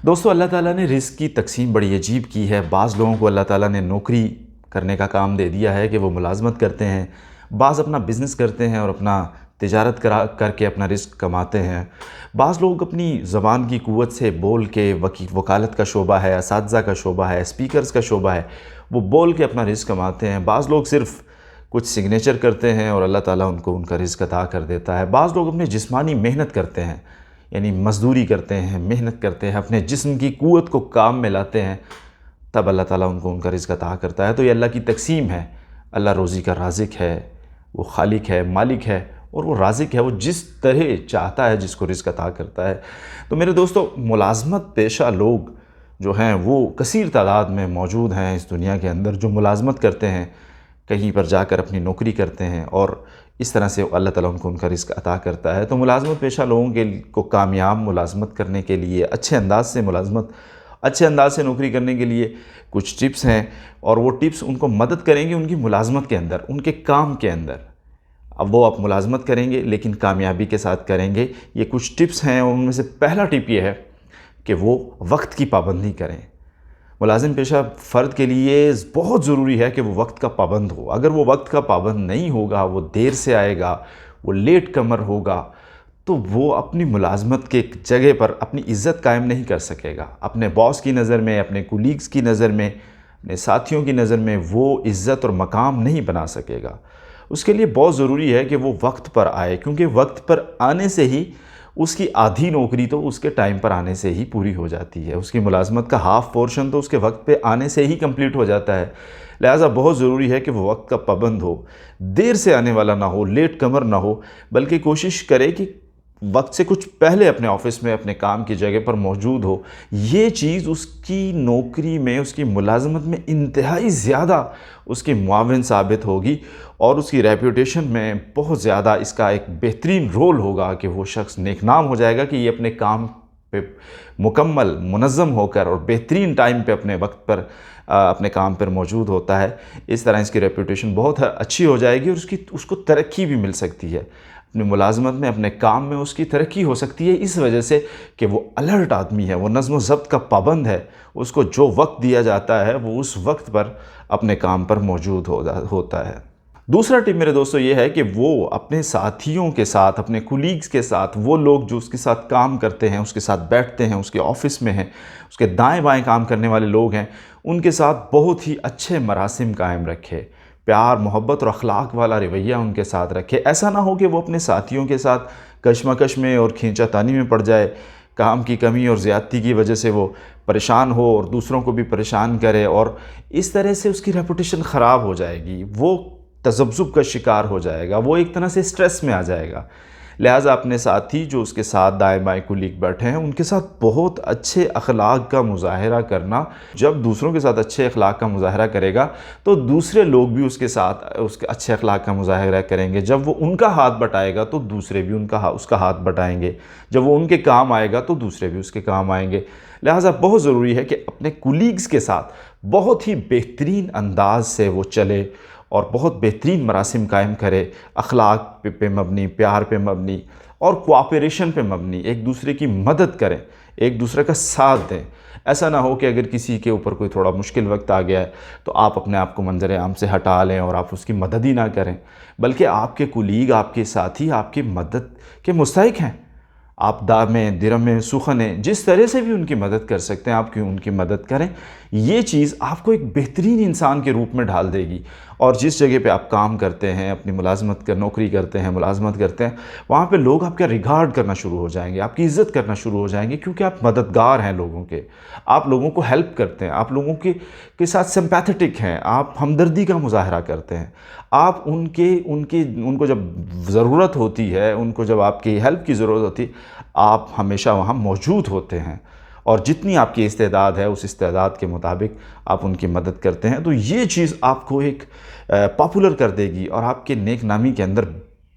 دوستو اللہ تعالیٰ نے رزق کی تقسیم بڑی عجیب کی ہے۔ بعض لوگوں کو اللہ تعالیٰ نے نوکری کرنے کا کام دے دیا ہے کہ وہ ملازمت کرتے ہیں، بعض اپنا بزنس کرتے ہیں اور اپنا تجارت کر کے اپنا رزق کماتے ہیں، بعض لوگ اپنی زبان کی قوت سے بول کے وکالت کا شعبہ ہے، اساتذہ کا شعبہ ہے، اسپیکرز کا شعبہ ہے، وہ بول کے اپنا رزق کماتے ہیں، بعض لوگ صرف کچھ سگنیچر کرتے ہیں اور اللہ تعالیٰ ان کو ان کا رزق عطا کر دیتا ہے، بعض لوگ اپنے جسمانی محنت کرتے ہیں، یعنی مزدوری کرتے ہیں، محنت کرتے ہیں، اپنے جسم کی قوت کو کام میں لاتے ہیں، تب اللہ تعالیٰ ان کو ان کا رزق عطا کرتا ہے۔ تو یہ اللہ کی تقسیم ہے۔ اللہ روزی کا رازق ہے، وہ خالق ہے، مالک ہے، اور وہ رازق ہے، وہ جس طرح چاہتا ہے جس کو رزق عطا کرتا ہے۔ تو میرے دوستو، ملازمت پیشہ لوگ جو ہیں وہ کثیر تعداد میں موجود ہیں اس دنیا کے اندر، جو ملازمت کرتے ہیں، کہیں پر جا کر اپنی نوکری کرتے ہیں اور اس طرح سے اللہ تعالیٰ ان کو ان کا رزق عطا کرتا ہے۔ تو ملازمت پیشہ لوگوں کو کامیاب ملازمت کرنے کے لیے، اچھے انداز سے نوکری کرنے کے لیے کچھ ٹپس ہیں، اور وہ ٹپس ان کو مدد کریں گے ان کی ملازمت کے اندر، ان کے کام کے اندر۔ اب وہ آپ ملازمت کریں گے لیکن کامیابی کے ساتھ کریں گے۔ یہ کچھ ٹپس ہیں، ان میں سے پہلا ٹپ یہ ہے کہ وہ وقت کی پابندی کریں۔ ملازم پیشہ فرد کے لیے بہت ضروری ہے کہ وہ وقت کا پابند ہو۔ اگر وہ وقت کا پابند نہیں ہوگا، وہ دیر سے آئے گا، وہ لیٹ کمر ہوگا، تو وہ اپنی ملازمت کے جگہ پر اپنی عزت قائم نہیں کر سکے گا۔ اپنے باس کی نظر میں، اپنے کولیگز کی نظر میں، اپنے ساتھیوں کی نظر میں وہ عزت اور مقام نہیں بنا سکے گا۔ اس کے لیے بہت ضروری ہے کہ وہ وقت پر آئے، کیونکہ وقت پر آنے سے ہی اس کی آدھی نوکری تو اس کے ٹائم پر آنے سے ہی پوری ہو جاتی ہے۔ اس کی ملازمت کا ہاف پورشن تو اس کے وقت پہ آنے سے ہی کمپلیٹ ہو جاتا ہے۔ لہٰذا بہت ضروری ہے کہ وہ وقت کا پابند ہو، دیر سے آنے والا نہ ہو، لیٹ کمر نہ ہو، بلکہ کوشش کرے کہ وقت سے کچھ پہلے اپنے آفس میں، اپنے کام کی جگہ پر موجود ہو۔ یہ چیز اس کی نوکری میں، اس کی ملازمت میں انتہائی زیادہ اس کی معاون ثابت ہوگی، اور اس کی ریپوٹیشن میں بہت زیادہ اس کا ایک بہترین رول ہوگا کہ وہ شخص نیک نام ہو جائے گا کہ یہ اپنے کام پہ مکمل منظم ہو کر اور بہترین ٹائم پہ اپنے وقت پر اپنے کام پر موجود ہوتا ہے۔ اس طرح اس کی ریپوٹیشن بہت اچھی ہو جائے گی، اور اس کو ترقی بھی مل سکتی ہے۔ اپنی ملازمت میں، اپنے کام میں اس کی ترقی ہو سکتی ہے اس وجہ سے کہ وہ الرٹ آدمی ہے، وہ نظم و ضبط کا پابند ہے۔ اس کو جو وقت دیا جاتا ہے وہ اس وقت پر اپنے کام پر موجود ہوتا ہے۔ دوسرا ٹپ میرے دوستو یہ ہے کہ وہ اپنے ساتھیوں کے ساتھ، اپنے کولیگز کے ساتھ، وہ لوگ جو اس کے ساتھ کام کرتے ہیں، اس کے ساتھ بیٹھتے ہیں، اس کے آفس میں ہیں، اس کے دائیں بائیں کام کرنے والے لوگ ہیں، ان کے ساتھ بہت ہی اچھے مراسم قائم رکھے، پیار، محبت اور اخلاق والا رویہ ان کے ساتھ رکھے۔ ایسا نہ ہو کہ وہ اپنے ساتھیوں کے ساتھ کشمکش میں اور کھینچا تانی میں پڑ جائے، کام کی کمی اور زیادتی کی وجہ سے وہ پریشان ہو اور دوسروں کو بھی پریشان کرے، اور اس طرح سے اس کی ریپوٹیشن خراب ہو جائے گی، وہ تذبذب کا شکار ہو جائے گا، وہ ایک طرح سے سٹریس میں آ جائے گا۔ لہٰذا اپنے ساتھی جو اس کے ساتھ دائیں بائیں کولیگ بیٹھے ہیں، ان کے ساتھ بہت اچھے اخلاق کا مظاہرہ کرنا۔ جب دوسروں کے ساتھ اچھے اخلاق کا مظاہرہ کرے گا تو دوسرے لوگ بھی اس کے ساتھ اس کے اچھے اخلاق کا مظاہرہ کریں گے۔ جب وہ ان کا ہاتھ بٹائے گا تو دوسرے بھی اس کا ہاتھ بٹائیں گے۔ جب وہ ان کے کام آئے گا تو دوسرے بھی اس کے کام آئیں گے۔ لہٰذا بہت ضروری ہے کہ اپنے کولیگز کے ساتھ بہت ہی بہترین انداز سے وہ چلے اور بہت بہترین مراسم قائم کرے، اخلاق پہ مبنی، پیار پہ مبنی اور کوآپریشن پہ مبنی، ایک دوسرے کی مدد کریں، ایک دوسرے کا ساتھ دیں۔ ایسا نہ ہو کہ اگر کسی کے اوپر کوئی تھوڑا مشکل وقت آ گیا ہے تو آپ اپنے آپ کو منظر عام سے ہٹا لیں اور آپ اس کی مدد ہی نہ کریں، بلکہ آپ کے کولیگ، آپ کے ساتھی آپ کی مدد کے مستحق ہیں۔ آپ دامیں، درمیں، سخنیں، جس طرح سے بھی ان کی مدد کر سکتے ہیں آپ ان کی مدد کریں۔ یہ چیز آپ کو ایک بہترین انسان کے روپ میں ڈھال دے گی، اور جس جگہ پہ آپ کام کرتے ہیں، اپنی نوکری کرتے ہیں، ملازمت کرتے ہیں، وہاں پہ لوگ آپ کا ریگارڈ کرنا شروع ہو جائیں گے، آپ کی عزت کرنا شروع ہو جائیں گے، کیونکہ آپ مددگار ہیں لوگوں کے، آپ لوگوں کو ہیلپ کرتے ہیں، آپ لوگوں کے ساتھ سمپیتھیٹک ہیں، آپ ہمدردی کا مظاہرہ کرتے ہیں، آپ ان کو جب ضرورت ہوتی ہے، ان کو جب آپ کی ہیلپ کی ضرورت ہوتی ہے، آپ ہمیشہ وہاں موجود ہوتے ہیں، اور جتنی آپ کی استعداد ہے اس استعداد کے مطابق آپ ان کی مدد کرتے ہیں۔ تو یہ چیز آپ کو ایک پاپولر کر دے گی اور آپ کے نیک نامی کے اندر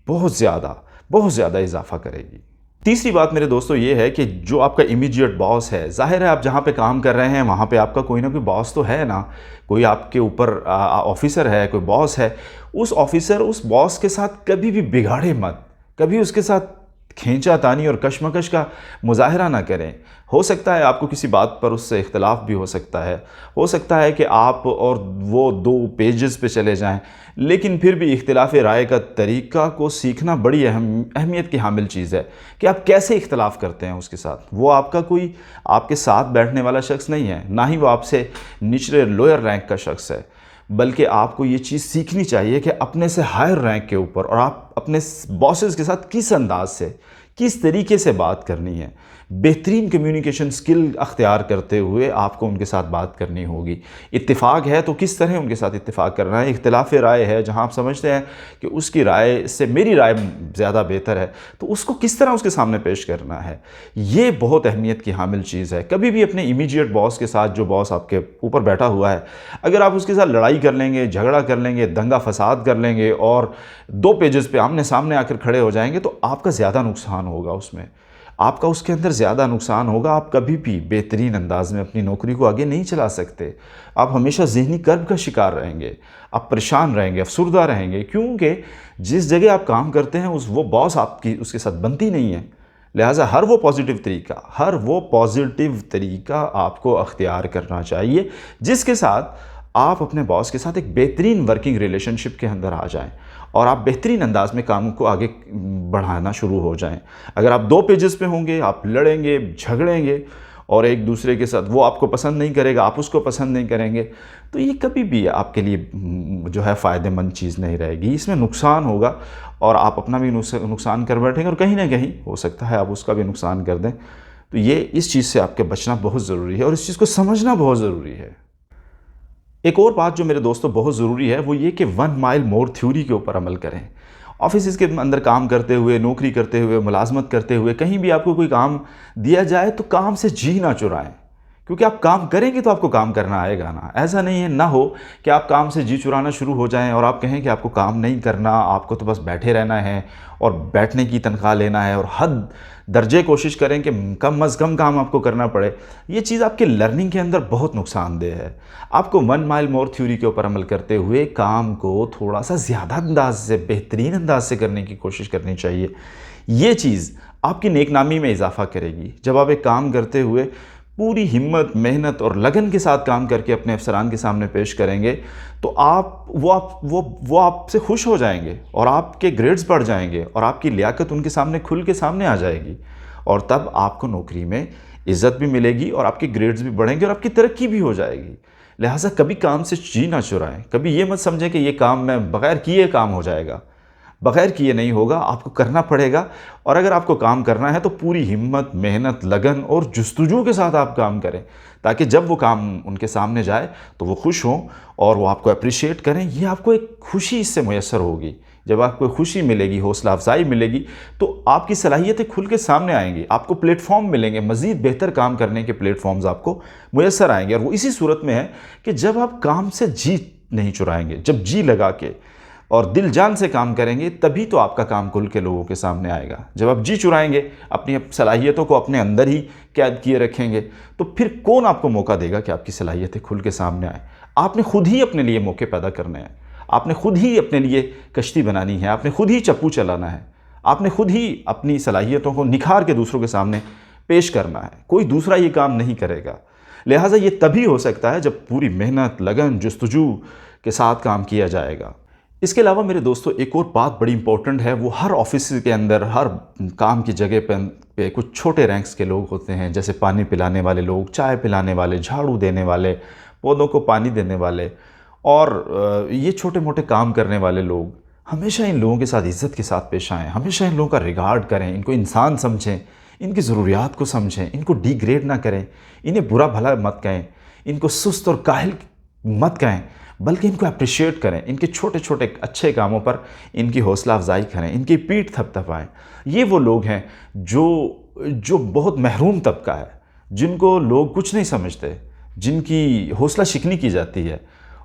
بہت زیادہ اضافہ کرے گی۔ تیسری بات میرے دوستو یہ ہے کہ جو آپ کا امیڈیٹ باس ہے، ظاہر ہے آپ جہاں پہ کام کر رہے ہیں وہاں پہ آپ کا کوئی نہ کوئی باس تو ہے نا، کوئی آپ کے اوپر آفیسر ہے، کوئی باس ہے۔ اس باس کے ساتھ کبھی بھی بگاڑے مت، کبھی اس کے ساتھ کھینچا تانی اور کشمکش کا مظاہرہ نہ کریں۔ ہو سکتا ہے آپ کو کسی بات پر اس سے اختلاف بھی ہو سکتا ہے کہ آپ اور وہ دو پیجز پہ چلے جائیں، لیکن پھر بھی اختلاف رائے کا طریقہ کو سیکھنا بڑی اہمیت کی حامل چیز ہے کہ آپ کیسے اختلاف کرتے ہیں اس کے ساتھ۔ وہ آپ کا کوئی آپ کے ساتھ بیٹھنے والا شخص نہیں ہے، نہ ہی وہ آپ سے نچلے لوئر رینک کا شخص ہے، بلکہ آپ کو یہ چیز سیکھنی چاہیے کہ اپنے سے ہائر رینک کے اوپر اور آپ اپنے باسز کے ساتھ کس انداز سے، کس طریقے سے بات کرنی ہے۔ بہترین کمیونیکیشن سکل اختیار کرتے ہوئے آپ کو ان کے ساتھ بات کرنی ہوگی۔ اتفاق ہے تو کس طرح ان کے ساتھ اتفاق کرنا ہے۔ اختلاف رائے ہے جہاں آپ سمجھتے ہیں کہ اس کی رائے سے میری رائے زیادہ بہتر ہے، تو اس کو کس طرح اس کے سامنے پیش کرنا ہے، یہ بہت اہمیت کی حامل چیز ہے۔ کبھی بھی اپنے امیجیٹ باس کے ساتھ، جو باس آپ کے اوپر بیٹھا ہوا ہے، اگر آپ اس کے ساتھ لڑائی کر لیں گے، جھگڑا کر لیں گے، دنگا فساد کر لیں گے اور دو پیجز پہ آمنے سامنے آ کر کھڑے ہو جائیں گے، تو آپ کا زیادہ نقصان ہوگا، اس میں آپ کا اس کے اندر زیادہ نقصان ہوگا۔ آپ کبھی بھی بہترین انداز میں اپنی نوکری کو آگے نہیں چلا سکتے۔ آپ ہمیشہ ذہنی کرب کا شکار رہیں گے، آپ پریشان رہیں گے، افسردہ رہیں گے، کیونکہ جس جگہ آپ کام کرتے ہیں وہ باس آپ کی اس کے ساتھ بنتی نہیں ہے۔ لہٰذا ہر وہ پازیٹیو طریقہ آپ کو اختیار کرنا چاہیے جس کے ساتھ آپ اپنے باس کے ساتھ ایک بہترین ورکنگ ریلیشن شپ کے اندر آ جائیں اور آپ بہترین انداز میں کام کو آگے بڑھانا شروع ہو جائیں۔ اگر آپ دو پیجز پہ ہوں گے، آپ لڑیں گے، جھگڑیں گے اور ایک دوسرے کے ساتھ، وہ آپ کو پسند نہیں کرے گا، آپ اس کو پسند نہیں کریں گے، تو یہ کبھی بھی آپ کے لیے جو ہے فائدہ مند چیز نہیں رہے گی۔ اس میں نقصان ہوگا اور آپ اپنا بھی نقصان کر بیٹھیں گے اور کہیں نہ کہیں ہو سکتا ہے آپ اس کا بھی نقصان کر دیں۔ تو یہ اس چیز سے آپ کے بچنا بہت ضروری ہے اور اس چیز کو سمجھنا بہت ضروری ہے۔ ایک اور بات جو میرے دوستوں بہت ضروری ہے وہ یہ کہ 1 مائل مور تھیوری کے اوپر عمل کریں۔ آفیسز کے اندر کام کرتے ہوئے، نوکری کرتے ہوئے، ملازمت کرتے ہوئے، کہیں بھی آپ کو کوئی کام دیا جائے تو کام سے جی نہ چرائیں، کیونکہ آپ کام کریں گے تو آپ کو کام کرنا آئے گا نا۔ ایسا نہیں ہے، نہ ہو کہ آپ کام سے جی چرانا شروع ہو جائیں اور آپ کہیں کہ آپ کو کام نہیں کرنا، آپ کو تو بس بیٹھے رہنا ہے اور بیٹھنے کی تنخواہ لینا ہے اور حد درجے کوشش کریں کہ کم از کم کام آپ کو کرنا پڑے۔ یہ چیز آپ کے لرننگ کے اندر بہت نقصان دہ ہے۔ آپ کو 1 مائل مور تھیوری کے اوپر عمل کرتے ہوئے کام کو تھوڑا سا زیادہ انداز سے، بہترین انداز سے کرنے کی کوشش کرنی چاہیے۔ یہ چیز آپ کی نیک نامی میں اضافہ کرے گی۔ جب آپ ایک کام کرتے ہوئے پوری ہمت، محنت اور لگن کے ساتھ کام کر کے اپنے افسران کے سامنے پیش کریں گے تو وہ آپ سے خوش ہو جائیں گے اور آپ کے گریڈز بڑھ جائیں گے اور آپ کی لیاقت ان کے سامنے کھل کے سامنے آ جائے گی، اور تب آپ کو نوکری میں عزت بھی ملے گی اور آپ کے گریڈز بھی بڑھیں گے اور آپ کی ترقی بھی ہو جائے گی۔ لہٰذا کبھی کام سے جی نہ چرائیں، کبھی یہ مت سمجھیں کہ یہ کام میں بغیر کیے کام ہو جائے گا۔ بغیر کیے نہیں ہوگا، آپ کو کرنا پڑے گا، اور اگر آپ کو کام کرنا ہے تو پوری ہمت، محنت، لگن اور جستجو کے ساتھ آپ کام کریں، تاکہ جب وہ کام ان کے سامنے جائے تو وہ خوش ہوں اور وہ آپ کو اپریشیٹ کریں۔ یہ آپ کو ایک خوشی اس سے میسر ہوگی۔ جب آپ کو خوشی ملے گی، حوصلہ افزائی ملے گی، تو آپ کی صلاحیتیں کھل کے سامنے آئیں گی، آپ کو پلیٹ فارم ملیں گے، مزید بہتر کام کرنے کے پلیٹ فارمز آپ کو میسر آئیں گے، اور وہ اسی صورت میں ہے کہ جب آپ کام سے جی نہیں چرائیں گے، جب جی لگا کے اور دل جان سے کام کریں گے، تبھی تو آپ کا کام کھل کے لوگوں کے سامنے آئے گا۔ جب آپ جی چرائیں گے، اپنی صلاحیتوں کو اپنے اندر ہی قید کیے رکھیں گے، تو پھر کون آپ کو موقع دے گا کہ آپ کی صلاحیتیں کھل کے سامنے آئیں؟ آپ نے خود ہی اپنے لیے موقع پیدا کرنے ہیں، آپ نے خود ہی اپنے لیے کشتی بنانی ہے، آپ نے خود ہی چپو چلانا ہے، آپ نے خود ہی اپنی صلاحیتوں کو نکھار کے دوسروں کے سامنے پیش کرنا ہے۔ کوئی دوسرا یہ کام نہیں کرے گا۔ لہٰذا یہ تبھی ہو سکتا ہے جب پوری محنت، لگن، جستجو کے ساتھ کام کیا جائے گا۔ اس کے علاوہ میرے دوستو ایک اور بات بڑی امپورٹنٹ ہے، وہ ہر آفس کے اندر، ہر کام کی جگہ پہ کچھ چھوٹے رینکس کے لوگ ہوتے ہیں، جیسے پانی پلانے والے لوگ، چائے پلانے والے، جھاڑو دینے والے، پودوں کو پانی دینے والے، اور یہ چھوٹے موٹے کام کرنے والے لوگ۔ ہمیشہ ان لوگوں کے ساتھ عزت کے ساتھ پیش آئیں، ہمیشہ ان لوگوں کا ریگارڈ کریں، ان کو انسان سمجھیں، ان کی ضروریات کو سمجھیں، ان کو ڈی گریڈ نہ کریں، انہیں برا بھلا مت کہیں، ان کو سست اور کاہل مت کہیں، بلکہ ان کو اپریشیٹ کریں، ان کے چھوٹے چھوٹے اچھے کاموں پر ان کی حوصلہ افزائی کریں، ان کی پیٹھ تھپ تھپائیں۔ یہ وہ لوگ ہیں جو بہت محروم طبقہ ہے، جن کو لوگ کچھ نہیں سمجھتے، جن کی حوصلہ شکنی کی جاتی ہے،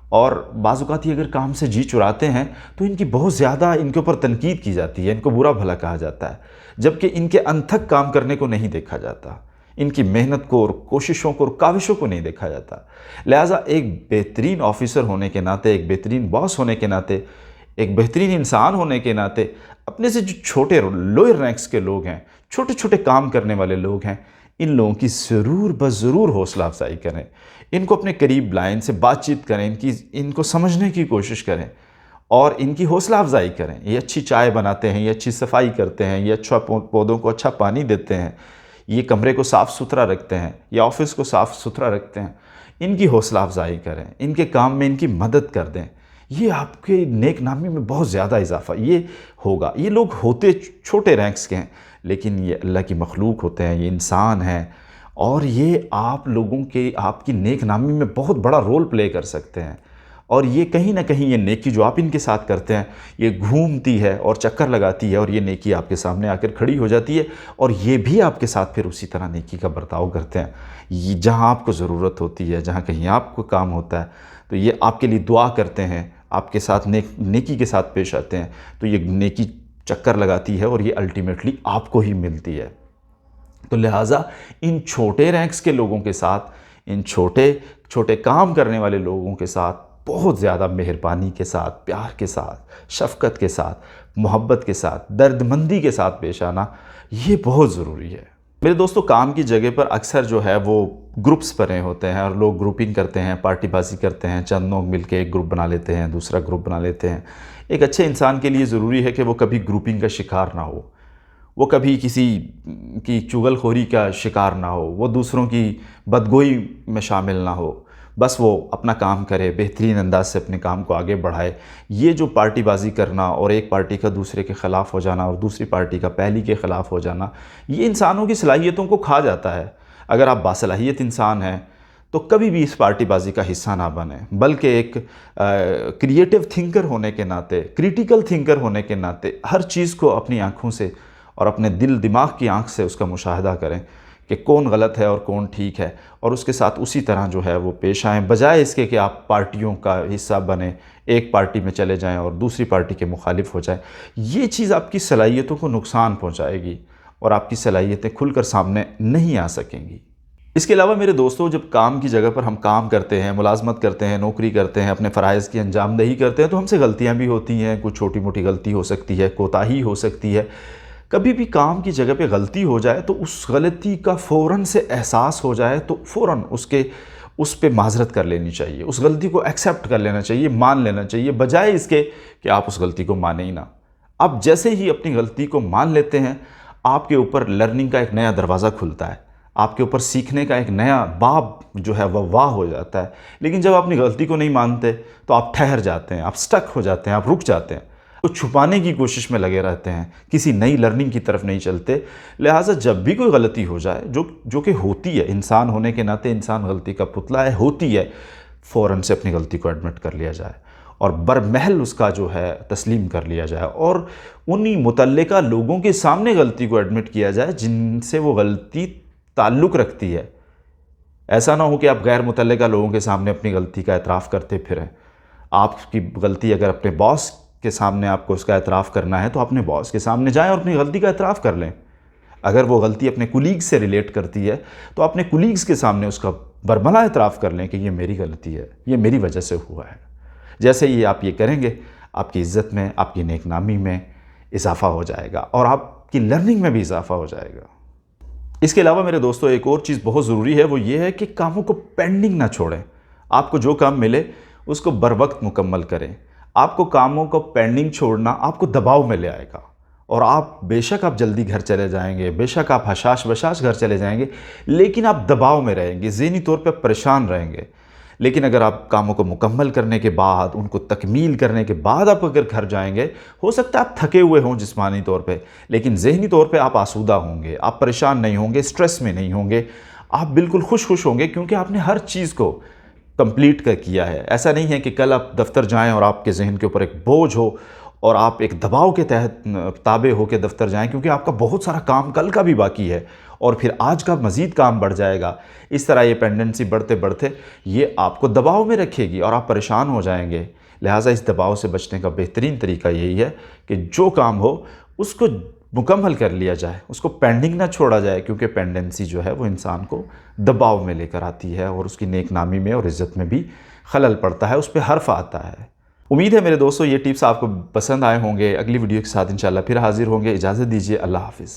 اور بعض اوقات یہ اگر کام سے جی چراتے ہیں تو ان کی بہت زیادہ ان کے اوپر تنقید کی جاتی ہے، ان کو برا بھلا کہا جاتا ہے، جبکہ ان کے انتھک کام کرنے کو نہیں دیکھا جاتا، ان کی محنت کو اور کوششوں کو اور کاوشوں کو نہیں دیکھا جاتا۔ لہٰذا ایک بہترین آفیسر ہونے کے ناطے، ایک بہترین باس ہونے کے ناطے، ایک بہترین انسان ہونے کے ناطے اپنے سے جو چھوٹے لوئر رینکس کے لوگ ہیں، چھوٹے چھوٹے کام کرنے والے لوگ ہیں، ان لوگوں کی ضرور بضرور حوصلہ افزائی کریں، ان کو اپنے قریب لائیں، ان سے بات چیت کریں، ان کو سمجھنے کی کوشش کریں اور ان کی حوصلہ افزائی کریں۔ یہ اچھی چائے بناتے ہیں، یہ اچھی صفائی کرتے ہیں، یہ اچھا پودوں کو اچھا پانی دیتے ہیں، یہ کمرے کو صاف ستھرا رکھتے ہیں، یہ آفس کو صاف ستھرا رکھتے ہیں۔ ان کی حوصلہ افزائی کریں، ان کے کام میں ان کی مدد کر دیں۔ یہ آپ کے نیک نامی میں بہت زیادہ اضافہ یہ ہوگا۔ یہ لوگ ہوتے چھوٹے رینکس کے ہیں، لیکن یہ اللہ کی مخلوق ہوتے ہیں، یہ انسان ہیں، اور یہ آپ لوگوں کے آپ کی نیک نامی میں بہت بڑا رول پلے کر سکتے ہیں۔ اور یہ کہیں نہ کہیں یہ نیکی جو آپ ان کے ساتھ کرتے ہیں، یہ گھومتی ہے اور چکر لگاتی ہے، اور یہ نیکی آپ کے سامنے آ کر کھڑی ہو جاتی ہے، اور یہ بھی آپ کے ساتھ پھر اسی طرح نیکی کا برتاؤ کرتے ہیں۔ یہ جہاں آپ کو ضرورت ہوتی ہے، جہاں کہیں آپ کو کام ہوتا ہے، تو یہ آپ کے لیے دعا کرتے ہیں، آپ کے ساتھ نیکی کے ساتھ پیش آتے ہیں، تو یہ نیکی چکر لگاتی ہے اور یہ الٹیمیٹلی آپ کو ہی ملتی ہے۔ تو لہٰذا ان چھوٹے رینکس کے لوگوں کے ساتھ، ان چھوٹے چھوٹے کام کرنے والے لوگوں کے ساتھ بہت زیادہ مہربانی کے ساتھ، پیار کے ساتھ، شفقت کے ساتھ، محبت کے ساتھ، درد مندی کے ساتھ پیش آنا یہ بہت ضروری ہے۔ میرے دوستو، کام کی جگہ پر اکثر جو ہے وہ گروپس بنے ہوتے ہیں، اور لوگ گروپنگ کرتے ہیں، پارٹی بازی کرتے ہیں، چند لوگ مل کے ایک گروپ بنا لیتے ہیں، دوسرا گروپ بنا لیتے ہیں۔ ایک اچھے انسان کے لیے ضروری ہے کہ وہ کبھی گروپنگ کا شکار نہ ہو، وہ کبھی کسی کی چغل خوری کا شکار نہ ہو، وہ دوسروں کی بدگوئی میں شامل نہ ہو، بس وہ اپنا کام کرے، بہترین انداز سے اپنے کام کو آگے بڑھائے۔ یہ جو پارٹی بازی کرنا اور ایک پارٹی کا دوسرے کے خلاف ہو جانا اور دوسری پارٹی کا پہلی کے خلاف ہو جانا، یہ انسانوں کی صلاحیتوں کو کھا جاتا ہے۔ اگر آپ باصلاحیت انسان ہیں تو کبھی بھی اس پارٹی بازی کا حصہ نہ بنیں، بلکہ ایک کریٹیو تھنکر ہونے کے ناطے، کریٹیکل تھنکر ہونے کے ناطے ہر چیز کو اپنی آنکھوں سے اور اپنے دل دماغ کی آنکھ سے اس کا مشاہدہ کریں کہ کون غلط ہے اور کون ٹھیک ہے، اور اس کے ساتھ اسی طرح جو ہے وہ پیش آئیں، بجائے اس کے کہ آپ پارٹیوں کا حصہ بنیں، ایک پارٹی میں چلے جائیں اور دوسری پارٹی کے مخالف ہو جائیں۔ یہ چیز آپ کی صلاحیتوں کو نقصان پہنچائے گی اور آپ کی صلاحیتیں کھل کر سامنے نہیں آ سکیں گی۔ اس کے علاوہ میرے دوستوں، جب کام کی جگہ پر ہم کام کرتے ہیں، ملازمت کرتے ہیں، نوکری کرتے ہیں، اپنے فرائض کی انجام دہی کرتے ہیں، تو ہم سے غلطیاں بھی ہوتی ہیں، کچھ چھوٹی موٹی غلطی ہو سکتی ہے، کوتاہی ہو سکتی ہے۔ کبھی بھی کام کی جگہ پہ غلطی ہو جائے تو اس غلطی کا فوراً سے احساس ہو جائے تو فوراً اس پہ معذرت کر لینی چاہیے، اس غلطی کو ایکسیپٹ کر لینا چاہیے، مان لینا چاہیے، بجائے اس کے کہ آپ اس غلطی کو مانیں ہی نہ۔ اب جیسے ہی اپنی غلطی کو مان لیتے ہیں، آپ کے اوپر لرننگ کا ایک نیا دروازہ کھلتا ہے، آپ کے اوپر سیکھنے کا ایک نیا باب جو ہے وہ واہ ہو جاتا ہے۔ لیکن جب آپ اپنی غلطی کو نہیں مانتے تو آپ ٹھہر جاتے ہیں، آپ سٹک ہو جاتے ہیں، آپ رک جاتے ہیں، تو چھپانے کی کوشش میں لگے رہتے ہیں، کسی نئی لرننگ کی طرف نہیں چلتے۔ لہٰذا جب بھی کوئی غلطی ہو جائے جو کہ ہوتی ہے، انسان ہونے کے ناطے انسان غلطی کا پتلا ہے، ہوتی ہے، فوراً سے اپنی غلطی کو ایڈمٹ کر لیا جائے اور برمحل اس کا جو ہے تسلیم کر لیا جائے، اور انہی متعلقہ لوگوں کے سامنے غلطی کو ایڈمٹ کیا جائے جن سے وہ غلطی تعلق رکھتی ہے۔ ایسا نہ ہو کہ آپ غیر متعلقہ لوگوں کے سامنے اپنی غلطی کا اعتراف کرتے پھریں۔ آپ کی غلطی اگر اپنے باس کے سامنے آپ کو اس کا اعتراف کرنا ہے تو اپنے باس کے سامنے جائیں اور اپنی غلطی کا اعتراف کر لیں۔ اگر وہ غلطی اپنے کولیگز سے ریلیٹ کرتی ہے تو اپنے کولیگز کے سامنے اس کا برملا اعتراف کر لیں کہ یہ میری غلطی ہے، یہ میری وجہ سے ہوا ہے۔ جیسے ہی آپ یہ کریں گے، آپ کی عزت میں، آپ کی نیک نامی میں اضافہ ہو جائے گا اور آپ کی لرننگ میں بھی اضافہ ہو جائے گا۔ اس کے علاوہ میرے دوستو، ایک اور چیز بہت ضروری ہے، وہ یہ ہے کہ کاموں کو پینڈنگ نہ چھوڑیں۔ آپ کو جو کام ملے اس کو بر وقت مکمل کریں۔ آپ کو کاموں کو پینڈنگ چھوڑنا آپ کو دباؤ میں لے آئے گا، اور آپ بے شک آپ جلدی گھر چلے جائیں گے، بے شک آپ حشاش بشاش گھر چلے جائیں گے، لیکن آپ دباؤ میں رہیں گے، ذہنی طور پہ پریشان رہیں گے۔ لیکن اگر آپ کاموں کو مکمل کرنے کے بعد، ان کو تکمیل کرنے کے بعد آپ اگر گھر جائیں گے، ہو سکتا ہے آپ تھکے ہوئے ہوں جسمانی طور پہ، لیکن ذہنی طور پہ آپ آسودہ ہوں گے، آپ پریشان نہیں ہوں گے، سٹریس میں نہیں ہوں گے، آپ بالکل خوش ہوں گے، کیونکہ آپ نے ہر چیز کو کمپلیٹ کیا ہے۔ ایسا نہیں ہے کہ کل آپ دفتر جائیں اور آپ کے ذہن کے اوپر ایک بوجھ ہو اور آپ ایک دباؤ کے تحت تابع ہو کے دفتر جائیں، کیونکہ آپ کا بہت سارا کام کل کا بھی باقی ہے اور پھر آج کا مزید کام بڑھ جائے گا۔ اس طرح یہ پینڈنسی بڑھتے بڑھتے یہ آپ کو دباؤ میں رکھے گی اور آپ پریشان ہو جائیں گے۔ لہٰذا اس دباؤ سے بچنے کا بہترین طریقہ یہی ہے کہ جو کام ہو اس کو مکمل کر لیا جائے، اس کو پینڈنگ نہ چھوڑا جائے، کیونکہ پینڈنسی جو ہے وہ انسان کو دباؤ میں لے کر آتی ہے اور اس کی نیک نامی میں اور عزت میں بھی خلل پڑتا ہے، اس پہ حرف آتا ہے۔ امید ہے میرے دوستو یہ ٹپس آپ کو پسند آئے ہوں گے. اگلی ویڈیو کے ساتھ انشاءاللہ پھر حاضر ہوں گے. اجازت دیجیے. اللہ حافظ.